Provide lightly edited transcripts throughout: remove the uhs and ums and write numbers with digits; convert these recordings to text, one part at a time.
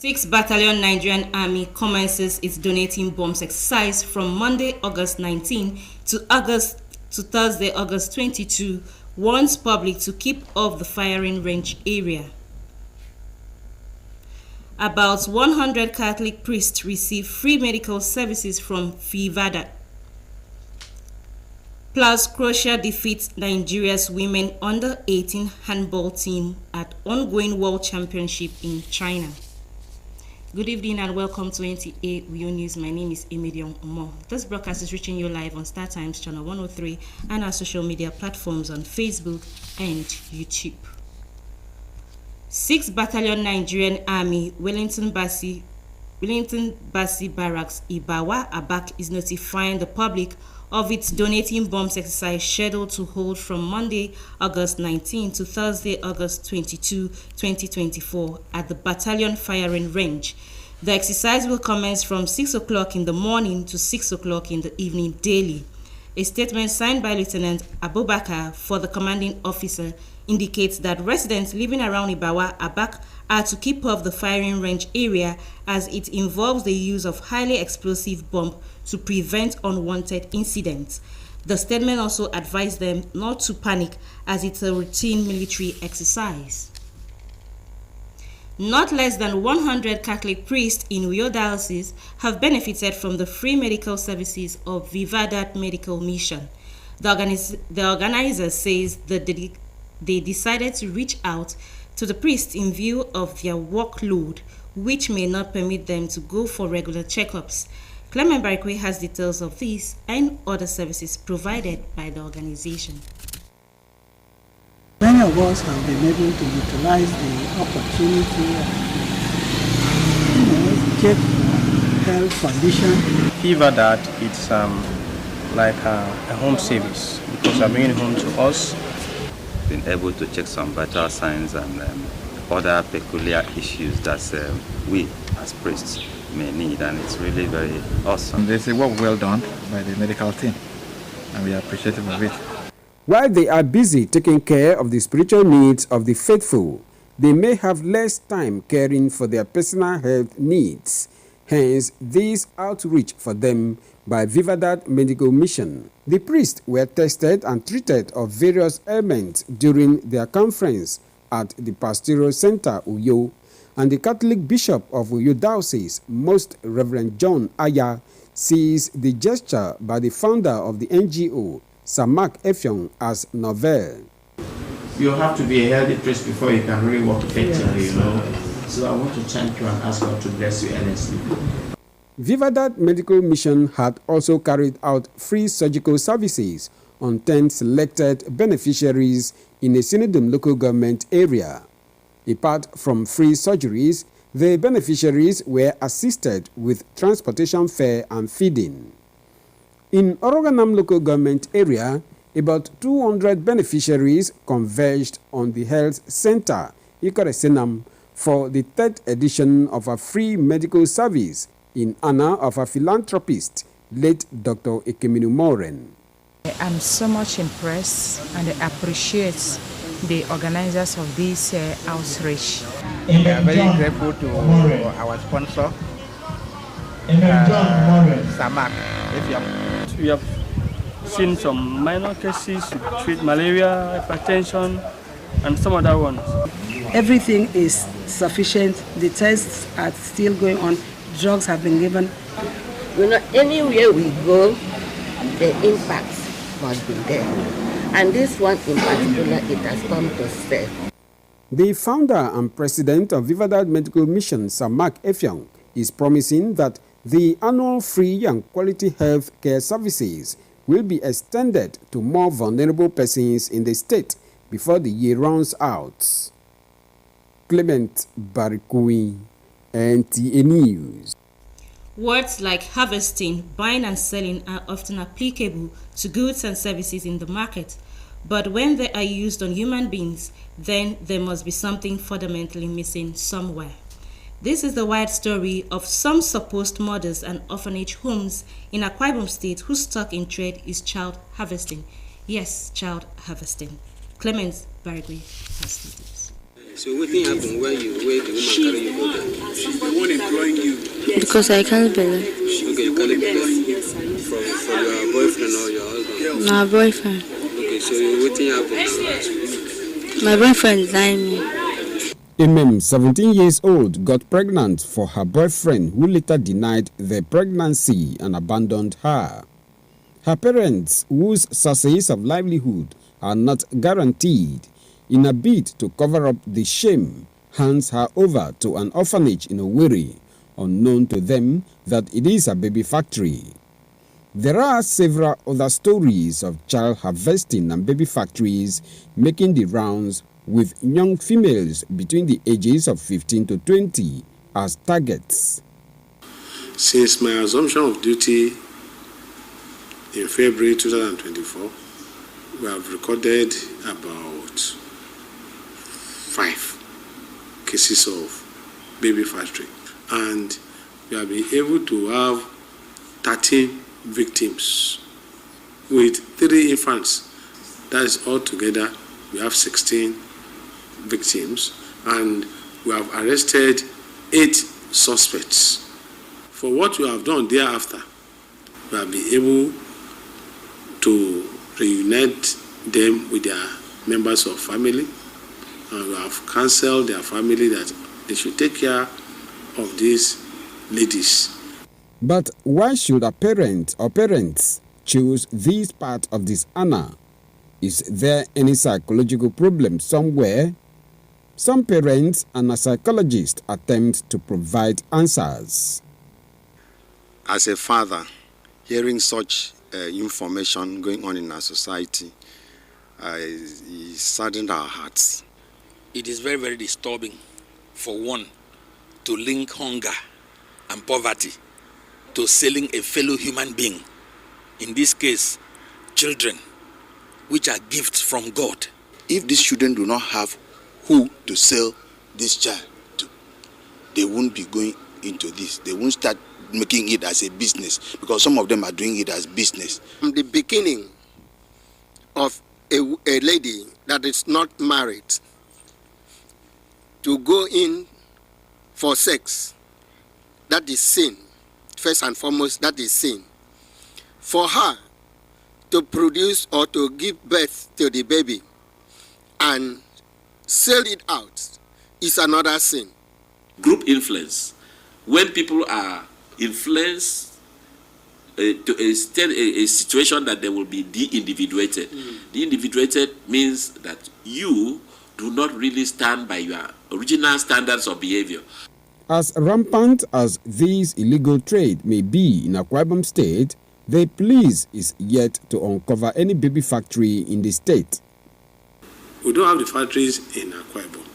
6th Battalion Nigerian Army commences its donating bombs exercise from Monday, August 19 to Thursday, August 22, warns public to keep off the firing range area. About 100 Catholic priests receive free medical services from Vivada. Plus, Croatia defeats Nigeria's women under-18 handball team at ongoing World Championship in China. Good evening and welcome to NTA Rio News. My name is Emilion Omo. This broadcast is reaching you live on Star Times Channel 103 and our social media platforms on Facebook and YouTube. 6th Battalion Nigerian Army, Wellington Basi Barracks, Ibawa, Abak is notifying the public of its donating bombs exercise scheduled to hold from Monday, August 19 to Thursday, August 22, 2024 at the battalion firing range. The exercise will commence from 6 o'clock in the morning to 6 o'clock in the evening daily. A statement signed by Lieutenant Abubakar for the commanding officer indicates that residents living around Ibawa, Abak are to keep off the firing range area as it involves the use of highly explosive bomb to prevent unwanted incidents. The statement also advised them not to panic as it's a routine military exercise. Not less than 100 Catholic priests in Uyo Diocese have benefited from the free medical services of Vivadat Medical Mission. The organizer says that they decided to reach out to the priests in view of their workload, which may not permit them to go for regular checkups. Clement Barikwe has details of these and other services provided by the organization. Many of us have been able to utilize the opportunity and check health condition. Fever that it's like a home service because they're bringing home to us. Been able to check some vital signs and other peculiar issues that we as priests may need, and it's really very awesome. There's a work well done by the medical team and we are appreciative of it. While they are busy taking care of the spiritual needs of the faithful, they may have less time caring for their personal health needs. Hence, this outreach for them by Vivadat Medical Mission. The priests were tested and treated of various ailments during their conference at the Pastoral Center, Uyo, and the Catholic Bishop of Uyo Diocese, Most Reverend John Aya, sees the gesture by the founder of the NGO, Samak Effiong, as novel. You have to be a healthy priest before you can really work effectively, you know. So I want to thank you and ask God to bless you endlessly. Vivadat Medical Mission had also carried out free surgical services on 10 selected beneficiaries in a Synodum local government area. Apart from free surgeries, the beneficiaries were assisted with transportation fare and feeding. In Oroganam local government area, about 200 beneficiaries converged on the health center, Ikoresenam, for the 3rd edition of a free medical service in honor of a philanthropist, late Dr. Ekeminu Moren. I'm so much impressed and appreciate the organizers of this outreach. We are very grateful to our sponsor, Samak Effiong. We have seen some minor cases to treat malaria, hypertension, and some other ones. Everything is sufficient. The tests are still going on. Drugs have been given. You know, anywhere we go, the impact must be there. And this one in particular, it has come to stay. The founder and president of Vivadat Medical Mission, Samak Effiong, is promising that the annual free and quality health care services will be extended to more vulnerable persons in the state before the year runs out. Clement Barikwe, NTA News. Words like harvesting, buying and selling are often applicable to goods and services in the market. But when they are used on human beings, then there must be something fundamentally missing somewhere. This is the wide story of some supposed mothers and orphanage homes in Akwa Ibom State whose stock in trade is child harvesting. Yes, child harvesting. Clement Barigwe has details. So what thing happened where the woman carry you go there? She's the one employing you. Because I can't believe. Okay, you carry belle from your boyfriend or your husband? My boyfriend. Okay, so what thing happened? My boyfriend died me. Imem, 17 years old, got pregnant for her boyfriend, who later denied the pregnancy and abandoned her. Her parents, whose sources of livelihood are not guaranteed, in a bid to cover up the shame, hands her over to an orphanage in Owerri, unknown to them that it is a baby factory. There are several other stories of child harvesting and baby factories making the rounds, with young females between the ages of 15 to 20 as targets. Since my assumption of duty in February 2024, we have recorded about 5 cases of baby factory, and we have been able to have 13 victims with 3 infants. That is altogether we have 16 victims, and we have arrested 8 suspects. For what we have done thereafter, we have been able to reunite them with their members of family, and we have counseled their family that they should take care of these ladies. But why should a parent or parents choose this part of this honor? Is there any psychological problem somewhere? Some parents and a psychologist attempt to provide answers. As a father, hearing such information going on in our society, it saddened our hearts. It is very, very disturbing for one to link hunger and poverty to selling a fellow human being, in this case, children, which are gifts from God. If these children do not have who to sell this child to, they won't be going into this. They won't start making it as a business, because some of them are doing it as business. From the beginning of a lady that is not married to go in for sex, that is sin. First and foremost, that is sin. For her to produce or to give birth to the baby and sell it out is another sin. Group influence. When people are influenced to a situation that they will be de-individuated. De-individuated means that you do not really stand by your original standards of behavior. As rampant as this illegal trade may be in Akwa Ibom State, the police is yet to uncover any baby factory in the state. We don't have the factories in Akwa Ibom,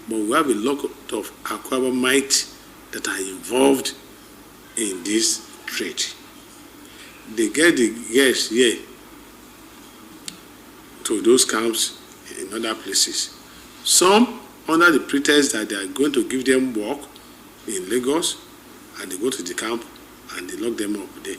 but we have a lot of Akwa Ibomites that are involved in this trade. They get the girls here to those camps in other places. Some under the pretext that they are going to give them work in Lagos, and they go to the camp and they lock them up there.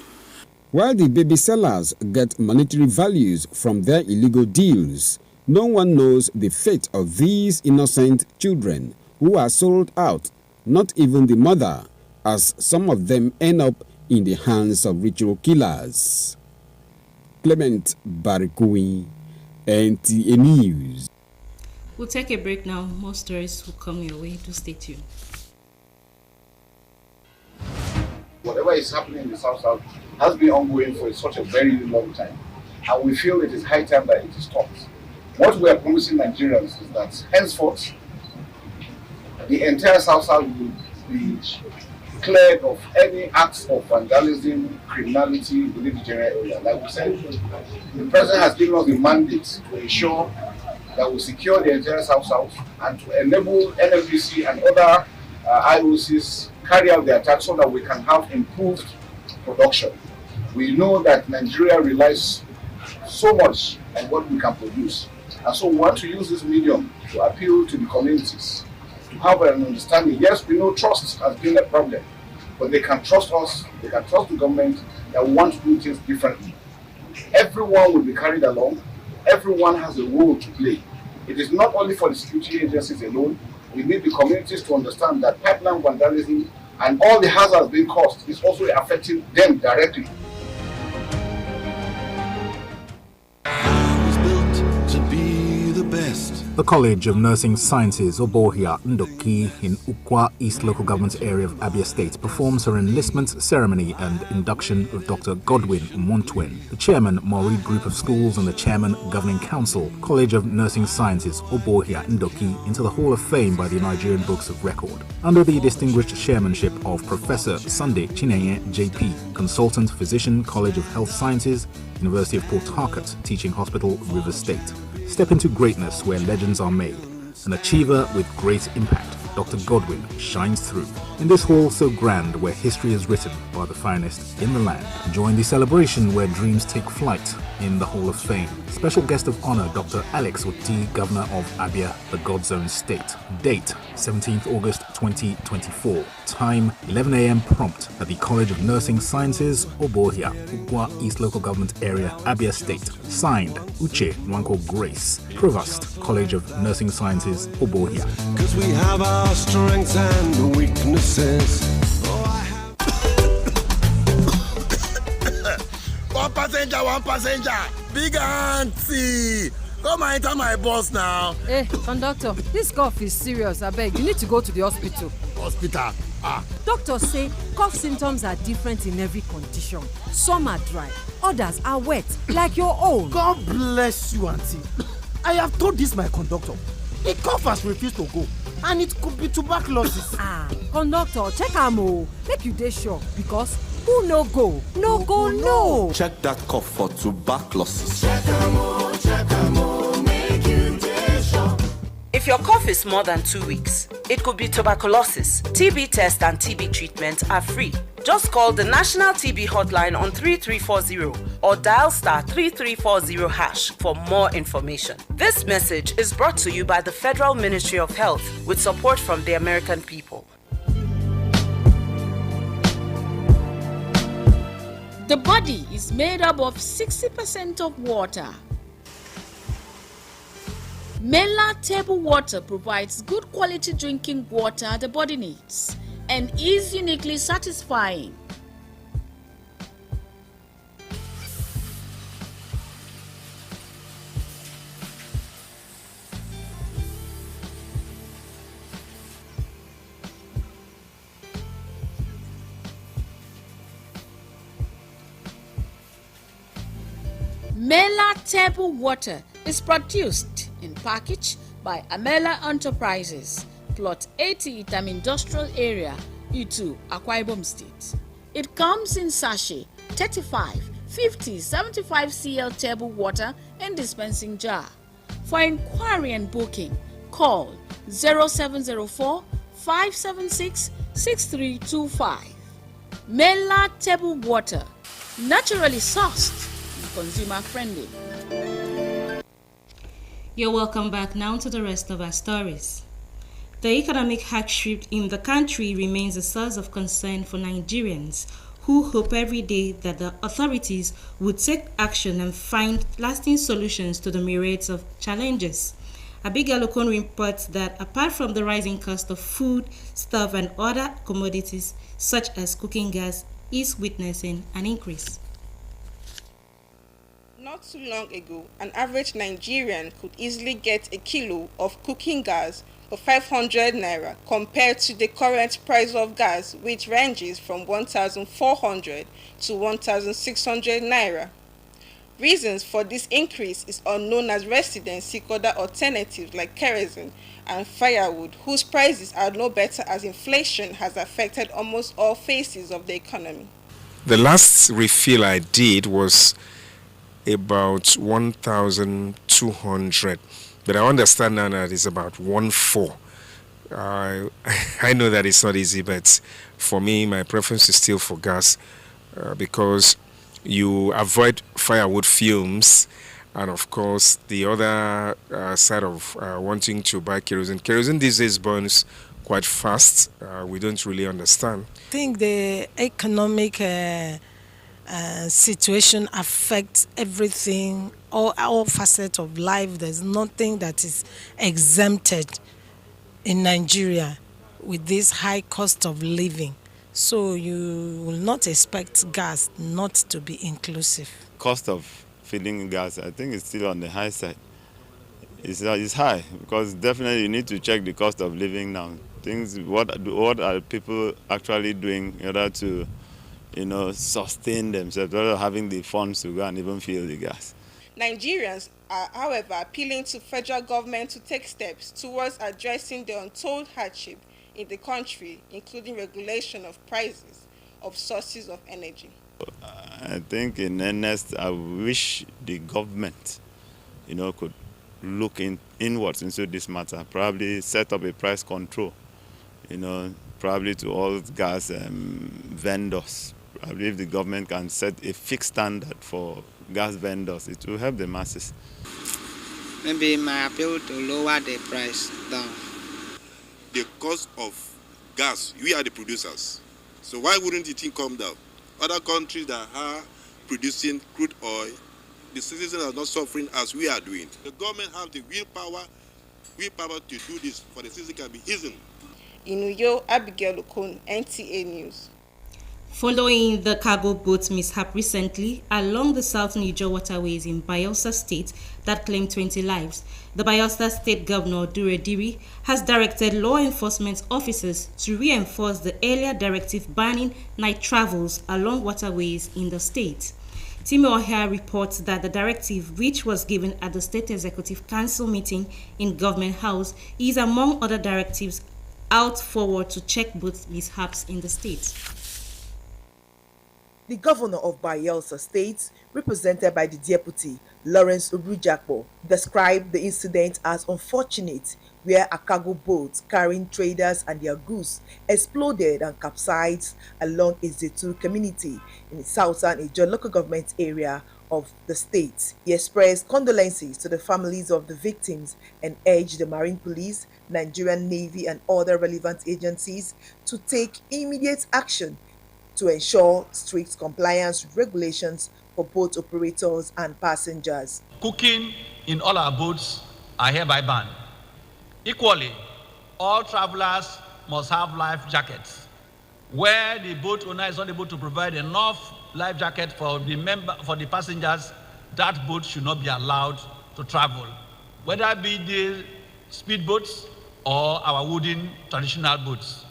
While the baby sellers get monetary values from their illegal deals, no one knows the fate of these innocent children who are sold out, not even the mother, as some of them end up in the hands of ritual killers. Clement Barikui, NTA News. We'll take a break now. More stories will come your way. Do stay tuned. Whatever is happening in the South has been ongoing for such a very long time, and we feel it is high time that it stops. What we are promising Nigerians is that henceforth, the entire South will be cleared of any acts of vandalism, criminality within the general area. Like we said, the President has given us the mandate to ensure that we secure the entire South and to enable NFDC and other IOCs carry out the attack so that we can have improved production. We know that Nigeria relies so much on what we can produce, and so we want to use this medium to appeal to the communities to have an understanding. Yes, we know trust has been a problem, but they can trust us, they can trust the government that we want to do things differently. Everyone will be carried along, everyone has a role to play. It is not only for the security agencies alone, We need the communities to understand that pipeline vandalism and all the hazards being caused is also affecting them directly. The College of Nursing Sciences, Obohia Ndoki, in Ukwa East Local Government Area of Abia State, performs her enlistment ceremony and induction of Dr. Godwin Montwen, the Chairman, Maurid Group of Schools, and the Chairman, Governing Council, College of Nursing Sciences, Obohia Ndoki, into the Hall of Fame by the Nigerian Books of Record, under the distinguished chairmanship of Professor Sunday Chinenye, JP, Consultant Physician, College of Health Sciences, University of Port Harcourt, Teaching Hospital, Rivers State. Step into greatness where legends are made. An achiever with great impact, Dr. Godwin shines through. In this hall so grand where history is written by the finest in the land. Join the celebration where dreams take flight in the Hall of Fame. Special guest of honor, Dr. Alex Oti, Governor of Abia, the God's Own State. Date, 17th August 2024. Time, 11 a.m. prompt at the College of Nursing Sciences, Obohia, Ukwa East Local Government Area, Abia State. Signed, Uche Nwanko Grace, Provost, College of Nursing Sciences, Obohia. Because we have our strengths and weaknesses. One passenger, big auntie. Come and enter my bus now. Hey, conductor, this cough is serious. I beg, you need to go to the hospital. Hospital? Doctors say cough symptoms are different in every condition. Some are dry, others are wet, like your own. God bless you, auntie. I have told this my conductor. The cough has refused to go, and it could be tuberculosis. Conductor, check am o. Make you dey sure, because who no go, no go, no. Check that cough for tuberculosis. Make you dey sure. If your cough is more than 2 weeks, it could be tuberculosis. TB test and TB treatment are free. Just call the National TB Hotline on 3340 or dial *3340# for more information. This message is brought to you by the Federal Ministry of Health with support from the American people. The body is made up of 60% of water. Mela table water provides good quality drinking water the body needs and is uniquely satisfying. Mela table water is produced in package by Amela Enterprises, Plot 80 Itam Industrial Area, Itu, Akwa Ibom State. It comes in sachet, 35, 50, 75 cl table water and dispensing jar. For inquiry and booking, call 0704 576 6325. Mela table water, naturally sourced. Consumer friendly. You're welcome back now to the rest of our stories. The economic hardship in the country remains a source of concern for Nigerians who hope every day that the authorities would take action and find lasting solutions to the myriads of challenges. Abigail Okon reports that apart from the rising cost of food, stuff, and other commodities such as cooking gas is witnessing an increase. Not too long ago, an average Nigerian could easily get a kilo of cooking gas for 500 naira compared to the current price of gas, which ranges from 1,400 to 1,600 naira. Reasons for this increase is unknown as residents seek other alternatives like kerosene and firewood, whose prices are no better as inflation has affected almost all phases of the economy. The last refill I did was about 1,200, but I understand now that it's about 1,400. I know that it's not easy, but for me, my preference is still for gas because you avoid firewood fumes, and of course, the other side of wanting to buy kerosene. Kerosene these days burns quite fast. We don't really understand. I think the economic situation affects everything, all facets of life. There's nothing that is exempted in Nigeria with this high cost of living. So you will not expect gas not to be inclusive. Cost of filling gas, I think it's still on the high side. It's high because definitely you need to check the cost of living now. What are people actually doing in order to, sustain themselves, rather than having the funds to go and even fill the gas. Nigerians are, however, appealing to federal government to take steps towards addressing the untold hardship in the country, including regulation of prices of sources of energy. I think in earnest, I wish the government, could look inwards into this matter, probably set up a price control, probably to all gas vendors. Probably if the government can set a fixed standard for gas vendors, it will help the masses. Maybe my appeal to lower the price down. The cost of gas, we are the producers. So why wouldn't the thing come down? Other countries that are producing crude oil, the citizens are not suffering as we are doing. The government have the willpower to do this for the citizens can be easy. In Uyo, Abigail Okon, NTA News. Following the cargo boat mishap recently along the South Niger waterways in Bayelsa State that claimed 20 lives, the Bayelsa State Governor Dure Diri has directed law enforcement officers to reinforce the earlier directive banning night travels along waterways in the state. Timi Ohia reports that the directive, which was given at the State Executive Council meeting in Government House, is among other directives out forward to check both mishaps in the state. The governor of Bayelsa State, represented by the deputy, Lawrence Obrujakpo, described the incident as unfortunate, where a cargo boat carrying traders and their goods exploded and capsized along Ezetu community in the southern Ijaw local government area of the state. He expressed condolences to the families of the victims and urged the Marine Police, Nigerian Navy and other relevant agencies to take immediate action to ensure strict compliance with regulations for boat operators and passengers. Cooking in all our boats are hereby banned. Equally, all travelers must have life jackets. Where the boat owner is not able to provide enough life jacket for the passengers, that boat should not be allowed to travel, whether it be the speedboats or our wooden traditional boats.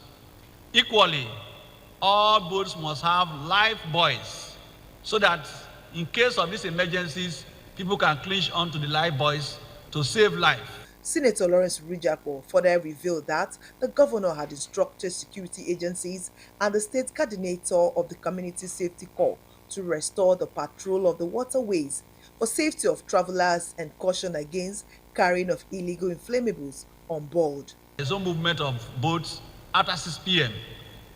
Equally, all boats must have life buoys so that in case of these emergencies, people can clinch onto the life buoys to save life. Senator Lawrence Obrujakpo further revealed that the governor had instructed security agencies and the state coordinator of the Community Safety Corps to restore the patrol of the waterways for safety of travelers and caution against carrying of illegal inflammables on board. There's no movement of boats after 6 p.m.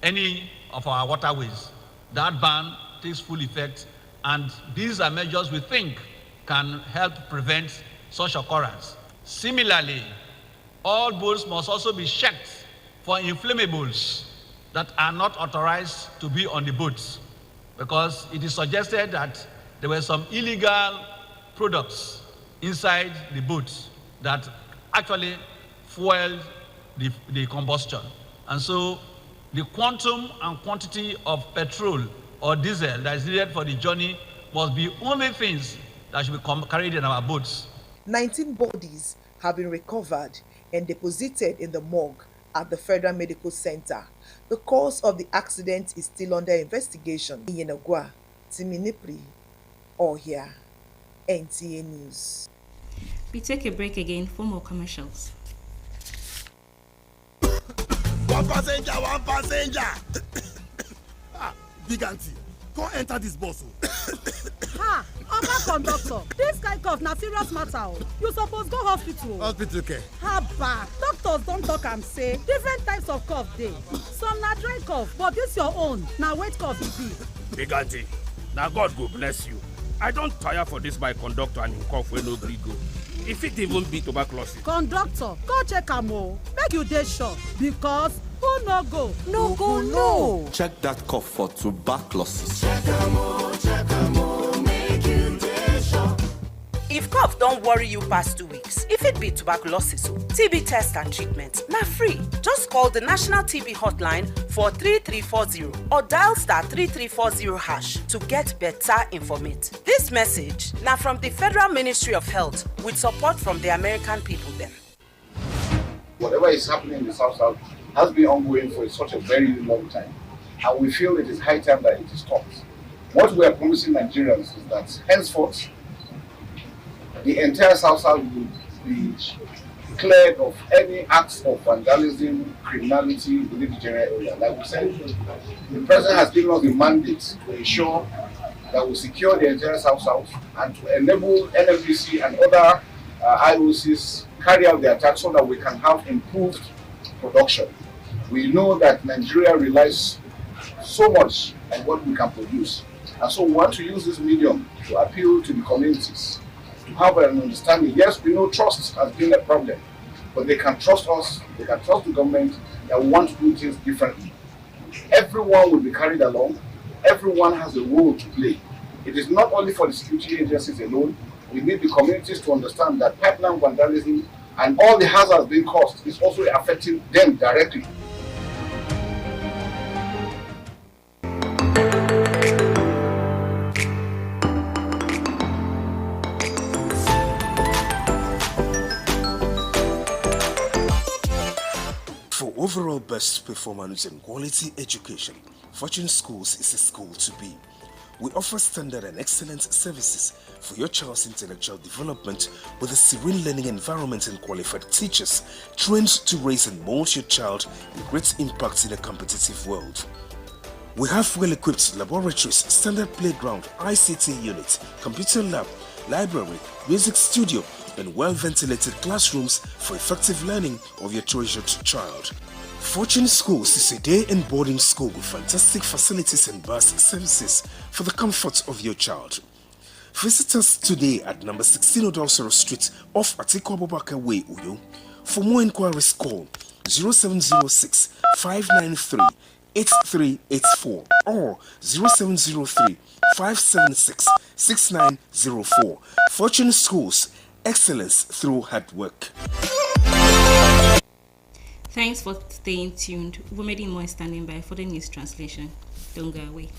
any of our waterways. That ban takes full effect, and these are measures we think can help prevent such occurrence. Similarly, all boats must also be checked for inflammables that are not authorized to be on the boats, because it is suggested that there were some illegal products inside the boats that actually fueled the combustion. And so the quantum and quantity of petrol or diesel that is needed for the journey must be only things that should be carried in our boats. 19 bodies have been recovered and deposited in the morgue at the Federal Medical Center. The cause of the accident is still under investigation. In Yenagua, Timinipri, Ohia, NTA News. We take a break again for more commercials. One passenger. Big auntie, come enter this bus. Ha! Oga conductor, this kind cough na serious matter. You suppose go hospital. Hospital care. Haba, doctors don talk am say different types of cough dey. Some na dry cough, but this your own na wet cough e be. Big auntie, na God go bless you. I don tire for this my conductor and him cough wey no gree go. E fit even be tuberculosis. Conductor, go check am o, make you dey sure, because who no go? No go, no. Check that cough for tuberculosis. If cough cough don't worry you past 2 weeks, if it be tuberculosis, TB test and treatment, now free. Just call the National TB Hotline for 3340 or dial *3340 hash to get better information. This message now from the Federal Ministry of Health with support from the American people then. Whatever is happening in the South has been ongoing for such a very long time, and we feel it is high time that it stops. What we are promising Nigerians is that henceforth, the entire South will be cleared of any acts of vandalism, criminality within the general area. Like we said, the President has given us the mandate to ensure that we secure the entire South and to enable NFDC and other IOCs carry out the attack so that we can have improved production. We know that Nigeria relies so much on what we can produce, and so we want to use this medium to appeal to the communities to have an understanding. Yes, we know trust has been a problem, but they can trust us, they can trust the government that we want to do things differently. Everyone will be carried along, everyone has a role to play. It is not only for the security agencies alone. We need the communities to understand that pipeline vandalism and all the hazards being caused is also affecting them directly. For overall best performance and quality education, Fortune Schools is a school to be. We offer standard and excellent services for your child's intellectual development with a serene learning environment and qualified teachers trained to raise and mold your child in great impact in a competitive world. We have well-equipped laboratories, standard playground, ICT unit, computer lab, library, music studio, and well-ventilated classrooms for effective learning of your treasured child. Fortune Schools is a day and boarding school with fantastic facilities and bus services for the comfort of your child. Visit us today at number 16 Odalsoro Street off Atiku Abubakar Way, Uyo. For more inquiries, call 0706 593 8384 or 0703 576 6904. Fortune Schools, excellence through hard work. Thanks for staying tuned. Womedi Moy standing by for the news translation. Don't go away.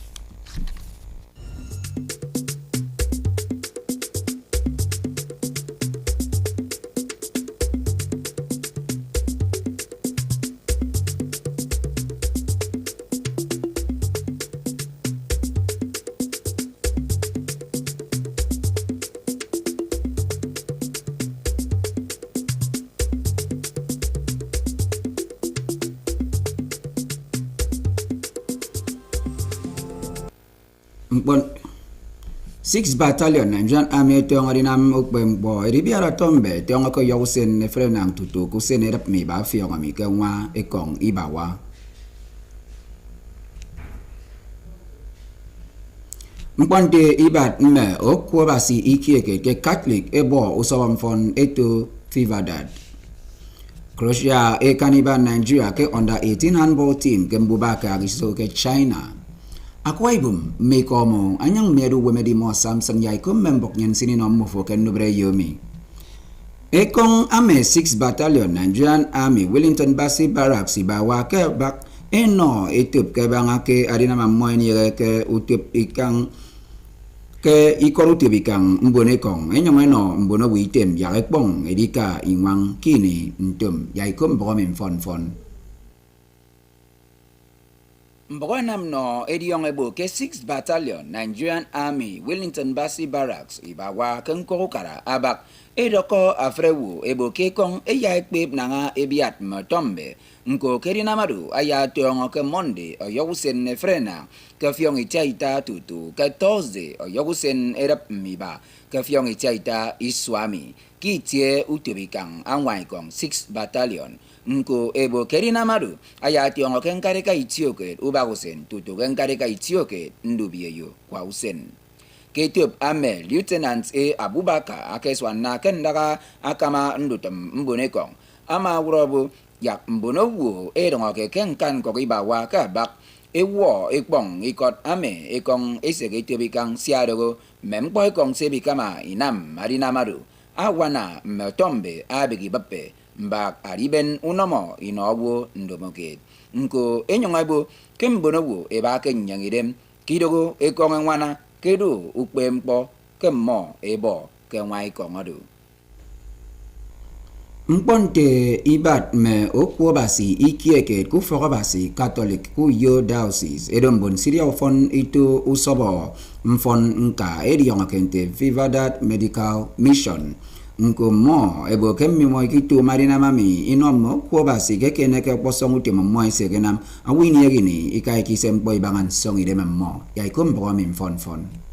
Bon 6 Battalion Nigerian Army tiong arinam ukbem bo ribiara tombe tiong ko yosen ne frenang tutu ku senerap mi ba fiong ami kenwa ekong ibawa Mponte ibat me okwo basi ikieke ke Catholic ebo usawam fon eto Fivadad Croatia e kaniba Nigeria ke under 18 handball team ke Mbubaka giso ke China Akwa Ibom mekomo anyang meru wemedi mo Samson Yaikum membok nyen sininom mo foken nubre yomi. Ekong ame 6 Battalion Nigerian Army Wellington Basi Barracks ibawa ke bak eno etup ke bangake adina mamoy ni ke utup ikang ke ikorutup ikang mbone kong enyong eno mbono witem yakepong edika ingwang kini ntum Yaikum bomen fon Mbogonam no ediong ebo ke 6 Battalion Nigerian Army Wellington Basi Barracks ibawa kenkorokara abak edoko afrewu ebo ke kong eyaikpep nanga ebiat matombe nko kerinamadu aya tiongo ke monde oyogusen nefrena ke fiong itaita tutu ke Thursday oyogusen erap miba ke fiong itaita iswami kitie utubikang angwaikong 6 Battalion Nko ebo kerina madu ayati ongo kenkareka itioke ubagusen tutu kenkareka itioke ndubiyeyo kwa usen. Ketub ame Lieutenant A Abubakar akeswana kendaka akama ndutem mbonekong ama urobu yak mbonowu edongo ke kenkan kokibawa ka bak ewo ekpong ikot ame ekong esege tobikang siadogo mempo ekong sebikama inam marina madu awana mmetombe abegi bape mbak ariben unomo inowo ndomoke nko enyongaibo kembonowo eba kenyangirem kidogo ekonge nwana kedo ukpe mkpo kemmo ebo kenwai kongodo mkponte ibat me okwobasi ikieke kufogobasi Catholic ku yo diocese edombon siria ofon ito usobo mfon nka eriyongakente Vivadat Medical Mission nko mo ebo kemmi mo ikitu marina mami inomo kwobasi kekeneke posong utimo mo isegenam awini egini ikaiki mpo ibangan song ide mo yaikombo mfon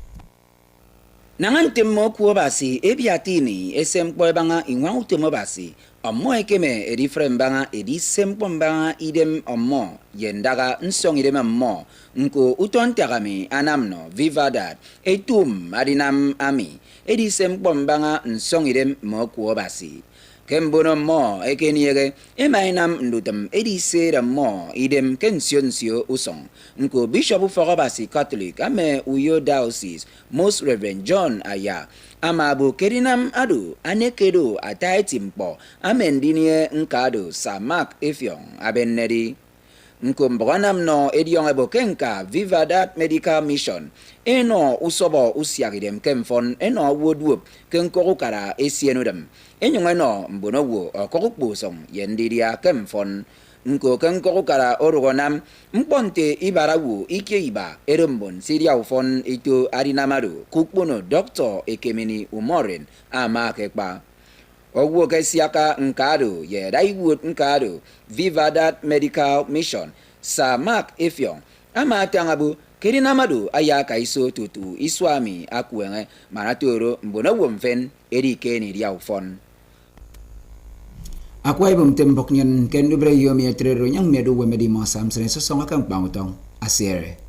nangan temmo kwobasi ebiatini esempo ebanga inwa utimo basi ommo ekeme edifrem banga edisempo mbanga idem ommo yendaga nsong idem ommo nko utontagami anamno Vivadat etum adinam ami edisempo mbanga nsong idem mo kwobasi kembono mo ekeniege emainam ndutem edisera mo idem kensio usong nko Bishop Fogobasi Catholic ame Uyo Diocese Most Reverend John Aya amabu kerinam adu anekedo ataitimpo amendinie nkado Sir Mark Effiong abennedi nko mbwanam no ediong ebokenka Vivadat Medical Mission eno usobo usiagidem kemfon eno wodwop kenkorukara esienudem enyongeno mbonowo okokukbosong yendiria kemfon nko kenkorukara orugonam mponte ibarawu ike iba erombon siria ufon ito arinamado kukpono Dr. Ekemini Umoren amakekpa ogwo kesiaka nkado ye daiwot nkado Vivadat Medical Mission Sir Mark Effiong amatangabu kerinamado ayaka iso tutu iswami akuenge maratoro mbonowo mfen erike ni ria ufon Akwa ibum tembok nyen kendubre yomi etrero nyang medu wemedi mosam sene sosonga kang pangutong asere